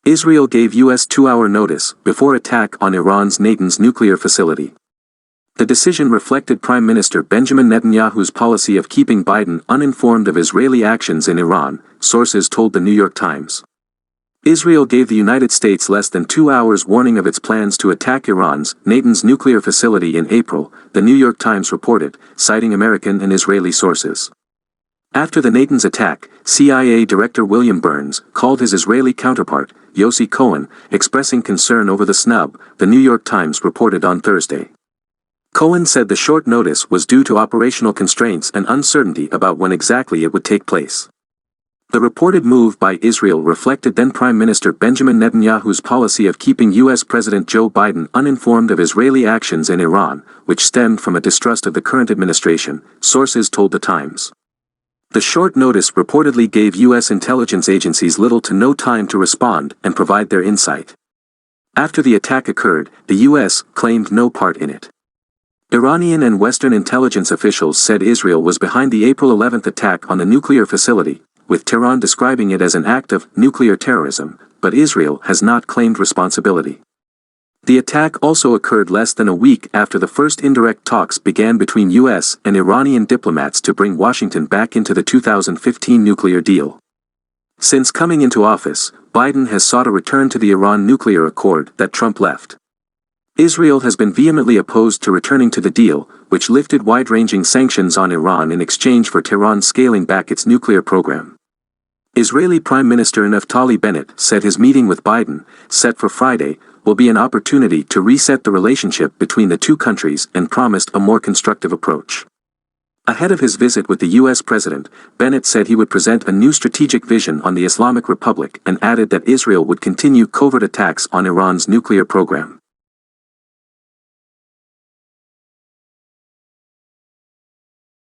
Israel gave U.S. 2-hour notice before attack on Iran's Natanz nuclear facility. The decision reflected Prime Minister Benjamin Netanyahu's policy of keeping Biden uninformed of Israeli actions in Iran, sources told the New York Times. Israel gave the United States less than 2 hours warning of its plans to attack Iran's Natanz nuclear facility in April, the New York Times reported, citing American and Israeli sources. After the Natanz attack, CIA Director William Burns called his Israeli counterpart, Yossi Cohen, expressing concern over the snub, the New York Times reported on Thursday. Cohen said the short notice was due to operational constraints and uncertainty about when exactly it would take place. The reported move by Israel reflected then Prime Minister Benjamin Netanyahu's policy of keeping U.S. President Joe Biden uninformed of Israeli actions in Iran, which stemmed from a distrust of the current administration, sources told the Times. The short notice reportedly gave U.S. intelligence agencies little to no time to respond and provide their insight. After the attack occurred, the U.S. claimed no part in it. Iranian and Western intelligence officials said Israel was behind the April 11 attack on the nuclear facility, with Tehran describing it as an act of nuclear terrorism, but Israel has not claimed responsibility. The attack also occurred less than a week after the first indirect talks began between U.S. and Iranian diplomats to bring Washington back into the 2015 nuclear deal. Since coming into office, Biden has sought a return to the Iran nuclear accord that Trump left. Israel has been vehemently opposed to returning to the deal, which lifted wide-ranging sanctions on Iran in exchange for Tehran scaling back its nuclear program. Israeli Prime Minister Naftali Bennett said his meeting with Biden, set for Friday, will be an opportunity to reset the relationship between the two countries and promised a more constructive approach. Ahead of his visit with the U.S. President, Bennett said he would present a new strategic vision on the Islamic Republic and added that Israel would continue covert attacks on Iran's nuclear program.